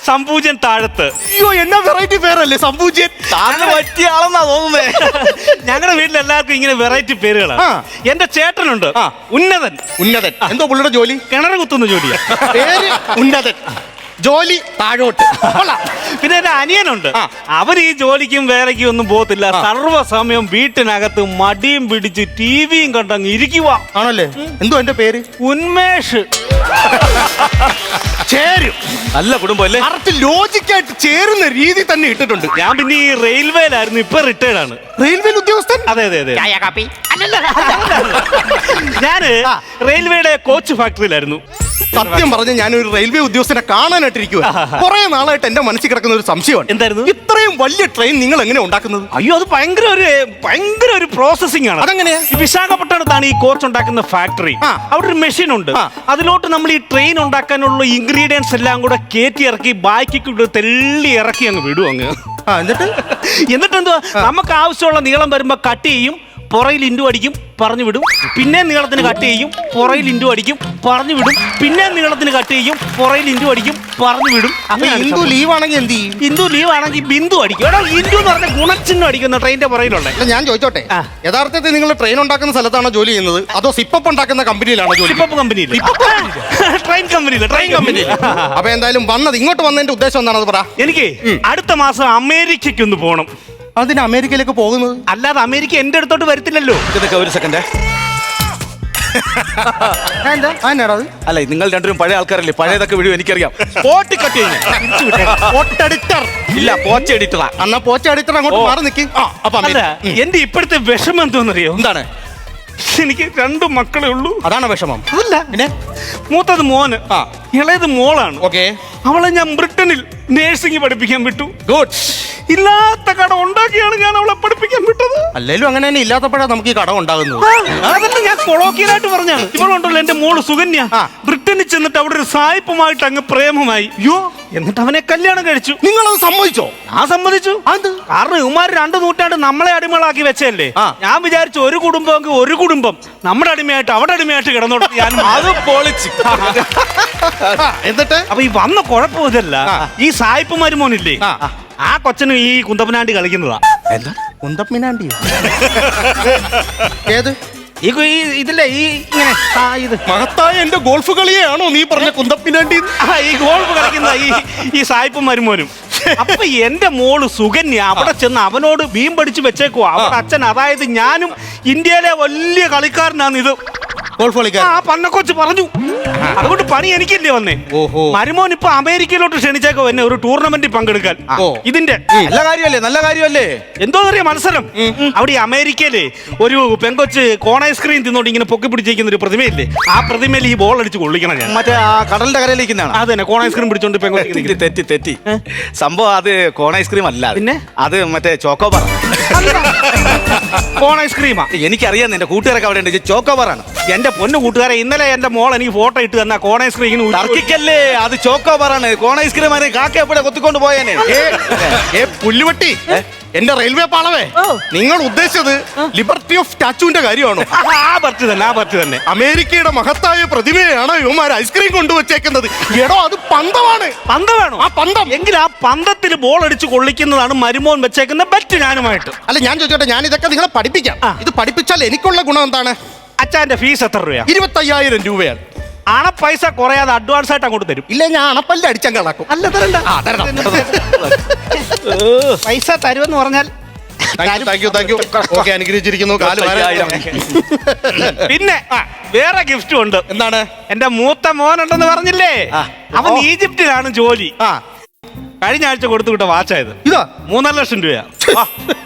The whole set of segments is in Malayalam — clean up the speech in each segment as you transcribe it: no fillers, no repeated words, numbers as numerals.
സംപൂജൻ താഴത്ത്. അയ്യോ, എന്നാ വെറൈറ്റി പേരല്ലേ സംപൂജൻ. താങ്കൾ പറ്റിയ ആളെന്നാ തോന്നുന്നേ. ഞങ്ങളുടെ വീട്ടിൽ എല്ലാവർക്കും ഇങ്ങനെ വെറൈറ്റി പേരുകളാണ്. എന്റെ ചേട്ടനുണ്ട് ഉന്നതൻ. ഉന്നതൻ എന്തോ പുള്ളിയുടെ ജോലി? കിണർ കുത്തുന്ന ജോലിയാ. പേര് ഉന്നതൻ, ജോലി താഴോട്ട്. പിന്നെ എന്റെ അനിയനുണ്ട്. അവൻ ഈ ജോലിക്കും വേലയ്ക്കും ഒന്നും പോകത്തില്ല. സർവ്വസമയം വീട്ടിനകത്ത് മടിയും പിടിച്ച് ടിവിയും കണ്ടങ്ങ് ഇരിക്കുക. ആണല്ലേ? എന്തോ എന്റെ പേര്? ഉന്മേഷ്. ചേരും. നല്ല കുടുംബം അല്ലേ? കറക്റ്റ് ലോജിക്കായിട്ട് ചേരുന്ന രീതി തന്നെ ഇട്ടിട്ടുണ്ട്. ഞാൻ പിന്നെ ഈ റെയിൽവേയിലായിരുന്നു, ഇപ്പൊ റിട്ടയർഡ് ആണ്. റെയിൽവേ ഉദ്യോഗസ്ഥൻ? അതെ അതെ അതെ. ഞാന് റെയിൽവേയുടെ കോച്ച് ഫാക്ടറിയിലായിരുന്നു. സത്യം പറഞ്ഞ ഞാനൊരു റെയിൽവേ ഉദ്യോഗസ്ഥനെ കാണാനായിട്ടിരിക്കുക. കുറെ നാളായിട്ട് എന്റെ മനസ്സിൽ കിടക്കുന്ന ഒരു സംശയമാണ്. എന്തായിരുന്നു? ഇത്രയും വലിയ ട്രെയിൻ നിങ്ങൾ എങ്ങനെ ഉണ്ടാക്കുന്നത്? അയ്യോ, അത് ഭയങ്കര ഒരു പ്രോസസിംഗ് ആണ്. അതെങ്ങനെയാ? വിശാഖപട്ടണത്താണ് ഈ കോച്ച് ഉണ്ടാക്കുന്ന ഫാക്ടറി. അവിടെ ഒരു മെഷീൻ ഉണ്ട്. അതിലോട്ട് നമ്മൾ ഈ ട്രെയിൻ ഉണ്ടാക്കാനുള്ള ഇൻഗ്രീഡിയൻസ് എല്ലാം കൂടെ കയറ്റി ഇറക്കി ബാക്കിക്ക് തെള്ളി ഇറക്കി അങ്ങ് വിടും അങ്ങ്. എന്നിട്ട് എന്തുവാ, നമുക്ക് ആവശ്യമുള്ള നീളം വരുമ്പോ കട്ട് ചെയ്യും, പുറയിൽ ഇൻഡു അടിക്കും, പറഞ്ഞു വിടും. പിന്നെ നീളത്തിന് കട്ട് ചെയ്യും, പുറയിൽ ഇൻഡു അടിക്കും, പറഞ്ഞു വിടും. പിന്നെ നീളത്തിന് കട്ട് ചെയ്യും, പുറയിൽ ഇൻഡു അടിക്കും, പറഞ്ഞു വിടും. ഹിന്ദു ലീവ് ആണെങ്കിൽ എന്ത് ചെയ്യും? ഹിന്ദു ലീവ് ആണെങ്കിൽ ബിന്ദു അടിക്കും. എടാ, ഹിന്ദു എന്ന് പറഞ്ഞ ഗുണചിഹ്നം അടിക്കുന്ന ട്രെയിനിന്റെ പുറയിലുള്ള. ഞാൻ ചോദിച്ചോട്ടെ, യഥാർത്ഥത്തിൽ നിങ്ങൾ ട്രെയിൻ ഉണ്ടാക്കുന്ന സ്ഥലത്താണോ ജോലി ചെയ്യുന്നത്, അതോ സിപ്പപ്പ് ഉണ്ടാക്കുന്ന കമ്പനിയിലാണോ ജോലി? സിപ്പപ്പ് കമ്പനിയിൽ. ട്രെയിൻ കമ്പനിയിൽ. അപ്പൊ എന്തായാലും വന്നത്, ഇങ്ങോട്ട് വന്നതിന്റെ ഉദ്ദേശം എന്താണെന്ന് പറ. എനിക്ക് അടുത്ത മാസം അമേരിക്കയ്ക്ക് ഒന്ന് പോകണം. അതിന് അമേരിക്കയിലേക്ക് പോകുന്നത്? അല്ലാതെ അമേരിക്ക എന്റെ അടുത്തോട്ട് വരത്തില്ലല്ലോ. ഇതൊക്കെ ഒരു സെക്കൻഡ്. അല്ല, നിങ്ങൾ രണ്ടുപേരും പഴയ ആൾക്കാരല്ലേ, പഴയതൊക്കെ വീഡിയോ എനിക്കറിയാം. പോട്ടി കട്ട് ഇല്ല, പോച്ച എഡിറ്ററാ. എന്നാ പോച്ച എഡിറ്റർ അങ്ങോട്ട് മാറി നിൽക്കി. എന്റെ ഇപ്പോഴത്തെ വിഷമം എന്തോന്നറിയോ? എന്താണ്? എനിക്ക് 2 മക്കളേ ഉള്ളൂ. അതാണ് വിഷമം? അതല്ല, പിന്നെ മൂത്തത് മോന്, ഇളയത് മോളാണ്. ഓക്കെ. അവളെ ഞാൻ ബ്രിട്ടനിൽ നേഴ്സിംഗ് പഠിപ്പിക്കാൻ വിട്ടു. ഗുഡ്. ഇല്ലാത്ത കട ഉണ്ടാക്കിയാണ് ഞാൻ അവളെ പഠിപ്പിക്കാൻ വിട്ടത്. അല്ലേലും അങ്ങനെ തന്നെ ഇല്ലാത്തപ്പോഴാണ് നമുക്ക് ഈ കടം ഉണ്ടാകുന്നത്. അതല്ല, ഞാൻ കൊളോക്കിയലായിട്ട് പറഞ്ഞാണ്. ഇവളുണ്ടല്ലോ എന്റെ മോള് സുകന്യ, ബ്രിട്ടനിൽ ചെന്നിട്ട് അവിടെ ഒരു സായിപ്പുമായിട്ട് അങ്ങ് പ്രേമമായി. അയ്യോ, എന്നിട്ട് അവനെ കല്യാണം കഴിച്ചു. നിങ്ങളത് സമ്മതിച്ചോ? ഞാൻ സമ്മതിച്ചു. കാരണം ഇവന്മാർ 2 നൂറ്റാണ്ട് നമ്മളെ അടിമകളാക്കി വെച്ചല്ലേ. ഞാൻ വിചാരിച്ചു ഒരു കുടുംബമെങ്കിൽ ഒരു കുടുംബം നമ്മുടെ അടിമയായിട്ട് അവിടെ അടിമയായിട്ട് കിടന്നോട്ട് ഞാൻ അത് പൊളിച്ച്. എന്നിട്ട് അപ്പൊ ഈ വന്ന കുഴപ്പം ഇതല്ല, ഈ സായിപ്പ് മരുമോനില്ലേ, ആ കൊച്ചനും ഈ കുന്തപ്പനാണ്ടി കളിക്കുന്നതാ. എന്താ കുന്തപ്പനാണ്ടി? ഏത്? ഇതില്ലേ ഈ ഇങ്ങനെ ഇത് മഹത്തായ എന്റെ ഗോൾഫ് കളിയാണോ നീ പറഞ്ഞ കുന്തപ്പിനാണ്ടി? ഈ ഗോൾഫ് കളിക്കുന്ന ഈ സായിപ്പും മരുമോനും. അപ്പൊ എന്റെ മോള് സുകന്യ അവിടെ ചെന്ന് അവനോട് വീം പഠിച്ചു വെച്ചേക്കുവാ. അവിടെ അച്ഛൻ, അതായത് ഞാനും ഇന്ത്യയിലെ വലിയ കളിക്കാരനാണ് ഇത്, ഗോൾഫ് കളിക്കാൻ. ആ പന്നക്കൊച്ച് പറഞ്ഞു. അതുകൊണ്ട് പണി എനിക്കല്ലേ വന്നേ. മരുമോൻ ഇപ്പൊ അമേരിക്കയിലോട്ട് ക്ഷണിച്ചേക്കോ എന്നെ ഒരു ടൂർണമെന്റിൽ പങ്കെടുക്കാൻ. ഇതിന്റെ നല്ല കാര്യമല്ലേ, നല്ല കാര്യമല്ലേ. എന്തോ അറിയാം മത്സരം. അവിടെ അമേരിക്കയില് ഒരു പെങ്കൊച്ച് കോൺ ഐസ്ക്രീം തിന്നോണ്ട് ഇങ്ങനെ പൊക്കി പിടിച്ചിരിക്കുന്ന ഒരു പ്രതിമയില്ലേ, ആ പ്രതിമയിൽ ഈ ബോൾ അടിച്ച് കൊള്ളിക്കണം ഞാൻ. മറ്റേ ആ കടലിന്റെ കരയിലേക്കുന്നതാണ്. അത് തന്നെ, കോൺ ഐസ്ക്രീം പിടിച്ചോണ്ട് പെങ്കൊച്ച്. തെറ്റി സംഭവം. അത് കോൺ ഐസ്ക്രീം അല്ല, പിന്നെ അത് മറ്റേ ചോക്കോബാർ. കോൺ ഐസ്ക്രീമാ? എനിക്കറിയാം, എന്റെ കൂട്ടുകാരൊക്കെ അവിടെ ഉണ്ട്. ചോക്കോബാറാണ്. എന്റെ പൊന്നു കൂട്ടുകാരെ, ഇന്നലെ എന്റെ മോൾ എനിക്ക് ഫോട്ടോ ഇട്ട് തന്ന കോൺ ഐസ്ക്രീം തർക്കിക്കല്ലേ, അത് ചോക്കോബാറാണ്. കോൺ ഐസ്ക്രീം ആണ് കാക്ക എപ്പോഴെ കൊത്തിക്കൊണ്ട് പോയേനെ. പുല്ലുവട്ടി, എന്റെ റെയിൽവേ പാളവേ, നിങ്ങൾ ഉദ്ദേശിച്ചത് ലിബർട്ടി ഓഫ് സ്റ്റാച്ചുവിന്റെ കാര്യമാണോ? ആ ബർത്ത് തന്നെ. അമേരിക്കയുടെ മഹത്തായ പ്രതിമയാണ് ഇവന്മാർ ഐസ്ക്രീം കൊണ്ടുവച്ചേക്കുന്നത്. എടോ, അത് പന്തമാണ്. പന്തമാണോ? ആ പന്തം. എങ്കിൽ ആ പന്തത്തിൽ ബോൾ അടിച്ച് കൊള്ളിക്കുന്നതാണ് മരുമോൻ വെച്ചേക്കുന്ന ബെറ്റ് ഞാനുമായിട്ട്. അല്ല, ഞാൻ ചോദിച്ചോട്ടെ, ഞാൻ ഇതൊക്കെ നിങ്ങളെ പഠിപ്പിക്കാം. ഇത് പഠിപ്പിച്ചാൽ എനിക്കുള്ള ഗുണം എന്താണ്? അച്ഛന്റെ ഫീസ് എത്ര രൂപയാണ്? 25,000 രൂപയാണ്. പൈസ കുറയാതെ അഡ്വാൻസ് ആയിട്ട് അങ്ങോട്ട് തരും. ഇല്ല, ഞാൻ അണപ്പല്ല അടിച്ചാൽ കളാക്കും. അല്ല, തരണ്ട. പൈസ തരുമെന്ന് പറഞ്ഞാൽ അനുഗ്രഹിച്ചിരിക്കുന്നു. പിന്നെ വേറെ ഗിഫ്റ്റും ഉണ്ട്. എന്താണ്? എന്റെ മൂത്ത മോനുണ്ടെന്ന് പറഞ്ഞില്ലേ, അവൻ ഈജിപ്തിലാണ് ജോലി. കഴിഞ്ഞ ആഴ്ച കൊടുത്തു വിട്ട വാച്ചായത്. ഇതാ 3.5 ലക്ഷം രൂപയാ.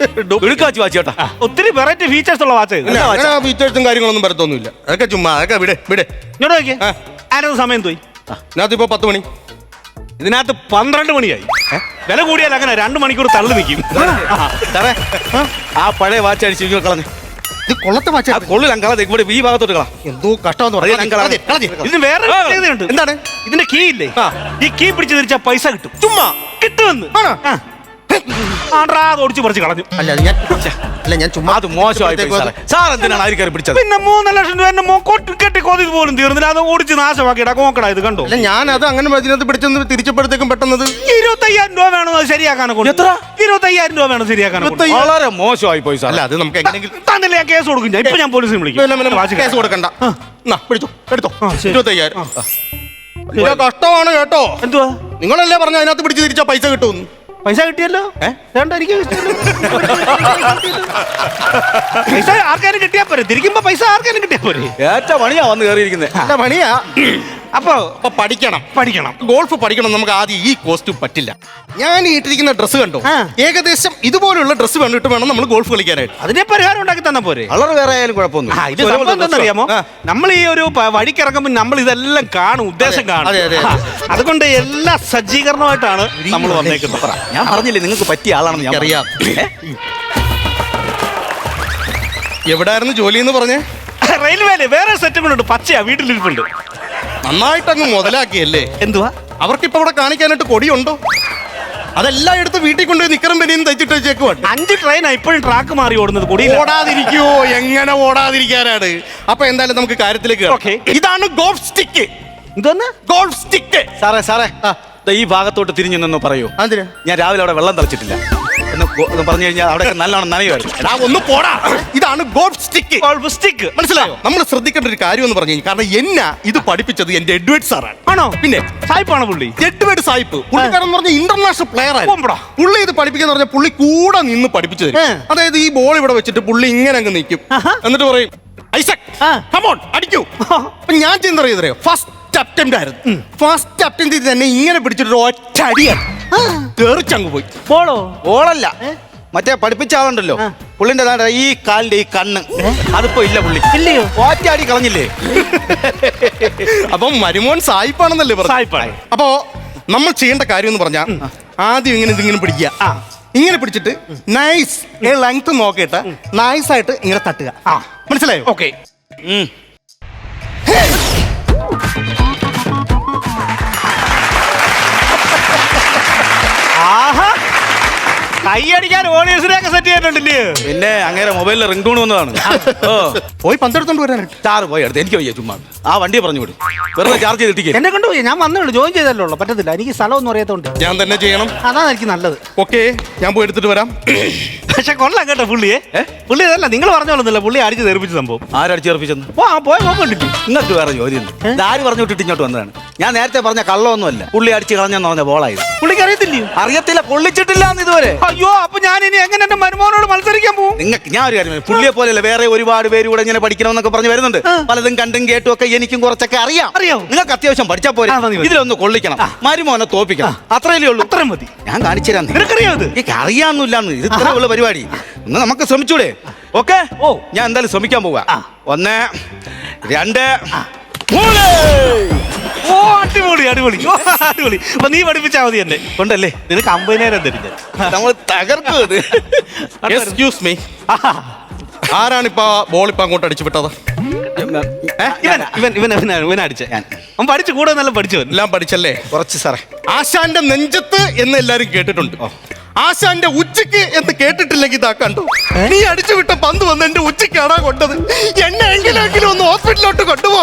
വാച്ചോട്ടാ. ഒത്തിരി വെറൈറ്റി ഫീച്ചേഴ്സ് ഉള്ള വാച്ചായത്. ഫീച്ചേഴ്സും കാര്യങ്ങളൊന്നും വരത്തൊന്നുമില്ല. അതൊക്കെ ചുമ്മാ, അതൊക്കെ വിട്. ഇങ്ങോട്ട് നോക്കിയേ, അതിനകത്ത് സമയം തോയി. ഇതിനകത്ത് ഇപ്പൊ 10 മണി, ഇതിനകത്ത് 12 മണിയായി. വില കൂടിയാൽ അങ്ങനെ 2 മണിക്കൂർ തള്ളി നിൽക്കും. ആ പഴയ വാച്ച് അടിച്ച് കളഞ്ഞു. ഇത് കൊള്ളത്തെ വാച്ച് കൊള്ളില്ല, ഇവിടെ ഈ ഭാഗത്തോട്ട് കളാം. എന്തോ കഷ്ടമെന്ന് പറയാം. ഇതിന് വേറെ ഉണ്ട്. എന്താണ്? ഇതിന്റെ കീ ഇല്ലേ, ഈ കീ പിടിച്ച് തിരിച്ചാൽ പൈസ കിട്ടും. ചുമ്മാ കിട്ടുമെന്ന്. ആണ്ട്രാ അത് ഓടിച്ച് പറിച്ച് കളഞ്ഞു. ഞാൻ ചുമ്മാ അത് മോശമായി പോയി സാറേ. സാർ എന്തിനാണ് ആര് കയറി പിടിച്ചത്? പിന്നെ 3 ലക്ഷം രൂപ എന്നെ കെട്ടി കൊതി പോലും തീർന്നില്ല. അത് ഓടിച്ച് നാശമാക്കിയിടാ കോക്കടാ. ഇത് കണ്ടോ? അല്ല ഞാൻ അത് അങ്ങനെ ഇതിനകത്ത് പിടിച്ചെന്ന് തിരിച്ചപ്പോഴത്തേക്കും പെട്ടെന്നത് 25,000 രൂപ വേണം അത് ശരിയാക്കാൻ. എത്ര? 25,000 രൂപ വേണം ശരിയാക്കാൻ. വളരെ മോശമായി പോയി സാർ. അല്ല അത് നമുക്ക് എങ്ങനെയെങ്കിലും തന്നില്ല, ഞാൻ കേസ് കൊടുക്കും. ഞാൻ ഇപ്പൊ ഞാൻ പോലീസിനെ വിളിക്കും. കേസ് കൊടുക്കണ്ട. പിടിച്ചോ എടുത്തോ. ശരി. 25,000 കഷ്ടമാണ് കേട്ടോ. എന്തുവാ നിങ്ങളല്ലേ പറഞ്ഞ അതിനകത്ത് പിടിച്ച് തിരിച്ചാ പൈസ കിട്ടും. പൈസ കിട്ടിയല്ലോ. വേണ്ട, എനിക്ക് പൈസ ആർക്കാരും കിട്ടിയാ പോരെ. തിരിക്കുമ്പോ പൈസ ആർക്കാരും കിട്ടിയാ പോരെ. ഏറ്റ പണിയാ വന്ന് കയറിയിരിക്കുന്നത്. അല്ല പണിയാ. അപ്പൊ പഠിക്കണം ഗോൾഫ് പഠിക്കണം. നമുക്ക് ആദ്യം ഈ കോസ്റ്റ്യൂം പറ്റില്ല. ഞാൻ ഈ ഇട്ടിരിക്കുന്ന ഡ്രസ്സ് കണ്ടോ, ഏകദേശം ഇതുപോലുള്ള ഡ്രസ്സ് കണ്ടിട്ട് വേണം നമ്മൾ ഗോൾഫ് കളിക്കാനായിട്ട്. അതിനെ പരിഹാരം ഉണ്ടാക്കി തന്നാ പോരെ. കളർ വേറെ ആയാലും കുഴപ്പമൊന്നും. ഇത് സംഭവം എന്താണെന്നറിയാമോ? നമ്മൾ ഈ ഒരു വഴിക്കിറങ്ങുമ്പോൾ നമ്മൾ ഇതെല്ലാം കാണും, ഉദ്ദേശം കാണും. അതുകൊണ്ട് എല്ലാ സജ്ജീകരണമായിട്ടാണ് നമ്മൾ വന്നേക്കുന്നത്. ഞാൻ പറഞ്ഞില്ലേ നിങ്ങൾക്ക് പറ്റിയ ആളാണെന്ന് ഞാൻ അറിയാം. എവിടായിരുന്നു ജോലി എന്ന് പറഞ്ഞേ? റെയിൽവേയില് വേറെ സെറ്റും ഉണ്ട്. പച്ചയാ വീട്ടിലിരിപ്പുണ്ട്. നന്നായിട്ടങ്ങ് മുതലാക്കിയല്ലേ. എന്തുവാ അവർക്കിപ്പോ ഇവിടെ കാണിക്കാനായിട്ട് കൊടിയുണ്ടോ? അതെല്ലാം എടുത്ത് വീട്ടിൽ കൊണ്ടുപോയി നിക്കറും പെനിയും തയ്ച്ചിട്ട് വെച്ചേക്കുവാണ്. 5 ട്രെയിനാ ഇപ്പോഴും ട്രാക്ക് മാറി ഓടുന്നത്. ഓടാതിരിക്കുവോ? എങ്ങനെ ഓടാതിരിക്കാനാണ്? അപ്പൊ എന്തായാലും നമുക്ക് കാര്യത്തിലേക്ക് ഓക്കേ. ഇതാണ് ഗോൾഫ് സ്റ്റിക്ക്. ഇതൊന്ന് ഗോൾഫ് സ്റ്റിക്ക്. സാറേ ഈ ഭാഗത്തോട്ട് തിരിഞ്ഞു നിന്ന് പറയൂ. അതിന് ഞാൻ രാവിലെ അവിടെ വെള്ളം തളിച്ചിട്ടില്ല എന്ന് പറഞ്ഞു കഴിഞ്ഞാൽ അവിടെ നല്ലോണം നനയുമായിരുന്നു. എടാ ഒന്ന് പോടാ. ഇതാണ് ഗോൾഫ് സ്റ്റിക്ക്. ഗോൾഫ് സ്റ്റിക്ക് മനസ്സിലായോ? നമ്മൾ ശ്രദ്ധിക്കേണ്ട ഒരു കാര്യം എന്ന് പറഞ്ഞു കഴിഞ്ഞാൽ, കാരണം എന്നെ ഇത് പഠിപ്പിച്ചത് എന്റെ എഡ്വേർഡ് സാറാണ്. ആണോ? പിന്നെ സായിപ്പാണോ പുള്ളി? എഡ്വേർഡ് സായിപ്പ് പുള്ളിക്കാരൻ എന്ന് പറഞ്ഞ ഇന്റർനാഷണൽ പ്ലെയർ ആയിരുന്നു. പുള്ളി ഇത് പഠിപ്പിക്കാന്ന് പറഞ്ഞാൽ പുള്ളി കൂടെ നിന്ന് പഠിപ്പിച്ചു തരും. അതായത് ഈ ബോൾ ഇവിടെ വെച്ചിട്ട് പുള്ളി ഇങ്ങനെ അങ്ങ് നിൽക്കും. എന്നിട്ട് പറയും ഐസക് കം ഓൺ അടിക്കൂ. അപ്പൊ ഞാൻ ചിന്ത അറിയാം, ഫസ്റ്റ് അറ്റംപ്റ്റ് ആയിരുന്നു. ഫസ്റ്റ് അറ്റംപ്റ്റ് തന്നെ ഇങ്ങനെ പിടിച്ചിട്ട് ഒറ്റ അടിയാണ് തെറിച്ചങ്ങ് പോയി. ബോളല്ല, മറ്റേ പഠിപ്പിച്ച ആളുണ്ടല്ലോ പുള്ളിന്റെ ഈ കാലിന്റെ ഈ കണ്ണ് അതിപ്പോ ഇല്ല. പുള്ളി ഇല്ലയോ? ഒറ്റ അടി കളഞ്ഞില്ലേ. അപ്പം മരുമോൻ സായിപ്പാണെന്നല്ലേ സായിപ്പാണ്. അപ്പോ നമ്മൾ ചെയ്യേണ്ട കാര്യം എന്ന് പറഞ്ഞാൽ ആദ്യം ഇതിങ്ങനെ പിടിക്കുക. ഇങ്ങനെ പിടിച്ചിട്ട് നൈസ് ലെങ്ത് നോക്കിയിട്ട് നൈസായിട്ട് ഇങ്ങനെ തട്ടുക. മനസ്സിലായോ? ഓക്കെ. ആഹാ, കൈയടിക്കാൻ ഓഡിയൻസിനെയൊക്കെ സെറ്റ് ചെയ്തിട്ടുണ്ടല്ലേ? പിന്നെ അങ്ങനെ മൊബൈലിൽ റിംഗ് ടൂൺ വന്നതാണ്. പോയി പന്തെടുത്തോണ്ട് വരാനായിട്ട്. ചാറ് പോയി എടുത്ത് എനിക്ക് വയ്യ. ചുമ്മാ ആ വണ്ടിയെ പറഞ്ഞു വിടും. വെറുതെ ചാർജ് ചെയ്തിട്ടില്ല. എന്നെ കൊണ്ടുപോയി. ഞാൻ വന്നേ ജോയിൻ ചെയ്തല്ലോ. പറ്റത്തില്ല, എനിക്ക് സ്ഥലമൊന്നും അറിയാത്തോണ്ട്. ഞാൻ തന്നെ ചെയ്യണം. അതാണ് എനിക്ക് നല്ലത്. ഓക്കെ, ഞാൻ പോയി എടുത്തിട്ട് വരാം. പക്ഷെ കൊള്ളാം കേട്ടോ പുള്ളിയെ. പുള്ളി അതല്ല നിങ്ങൾ പറഞ്ഞോളന്നില്ല, പുള്ളി അടിച്ച് തെറിപ്പിച്ച സംഭവം. ആരടിച്ച് തെറിപ്പിച്ചെന്ന് പോയ നോക്കണ്ടില്ല. നിങ്ങൾക്ക് വേറെ ജോലിയുണ്ട്. ആര് പറഞ്ഞു വിട്ടിട്ട് ഇങ്ങോട്ട് വന്നതാണ്. ഞാൻ നേരത്തെ പറഞ്ഞ കള്ളമൊന്നുമല്ല. പുള്ളി അടിച്ച് കളഞ്ഞെന്ന് പറഞ്ഞ ബോളായത്. പുള്ളിക്ക് അറിയത്തില്ലേ? അറിയത്തില്ല, കൊള്ളിച്ചിട്ടില്ല ഇതുവരെ. അയ്യോ, അപ്പൊ ഞാൻ ഇനി എങ്ങനെ എന്റെ മരുമോനോട് മത്സരിക്കാൻ പോകും? നിങ്ങൾക്ക് ഞാൻ ഒരു കാര്യം, പുള്ളിയെ പോലെയല്ല വേറെ ഒരുപാട് പേര് കൂടെ ഇങ്ങനെ പഠിക്കണമെന്നൊക്കെ പറഞ്ഞു വരുന്നുണ്ട്. പലതും കണ്ടും കേട്ടും ഒക്കെ എനിക്കും കുറച്ചൊക്കെ അറിയാം. നിങ്ങൾക്ക് അത്യാവശ്യം പഠിച്ചാൽ പോരെ. ഇതിലൊന്ന് കൊള്ളിക്കണം, മരുമോനെ തോപ്പിക്കണം. അത്രയല്ലേ ഉള്ളൂ. അത്ര മതി. ഞാൻ കാണിച്ചു തരാം. നിനക്കറിയാം ഇത്? എനിക്ക് അറിയാന്നില്ലാന്ന്. ഇത് ഇത്രേ ഉള്ള പരിപാടി. ഒന്ന് നമുക്ക് ശ്രമിച്ചൂടെ? ഓക്കെ, ഞാൻ എന്തായാലും ശ്രമിക്കാൻ പോവാ. 1 2 3. അടിപൊളി അടിപൊളി അടിപൊളി. അപ്പൊ നീ പഠിപ്പിച്ചാൽ മതി എന്നെ കൊണ്ടല്ലേ. നിനക്ക് 50,000 തരുന്നത് നമ്മൾ തകർക്കും. എക്സ്ക്യൂസ് മീ, ആരാണിപ്പോ ബോൾ ഇപ്പൊ അങ്ങോട്ട് അടിച്ചു വിട്ടത്? ഇവൻ അടിച്ച. അവൻ പഠിച്ചു, കൂടെ നല്ല പഠിച്ചവൻ. എല്ലാം പഠിച്ചല്ലേ? കുറച്ച് സാറേ. ആശാന്റെ നെഞ്ചത്ത് എന്ന് എല്ലാരും കേട്ടിട്ടുണ്ട്. ആശാന്റെ ഉച്ചക്ക് എന്ന് കേട്ടിട്ടില്ലെങ്കിൽ ഇതാ കണ്ടു. നീ അടിച്ചു വിട്ട പന്ത് വന്ന് എന്റെ ഉച്ചക്കാണാ കൊണ്ടത്. എന്നെ എങ്ങനെയെങ്കിലും ഒന്ന് ഹോസ്പിറ്റലിലോട്ട് കൊണ്ടുപോ.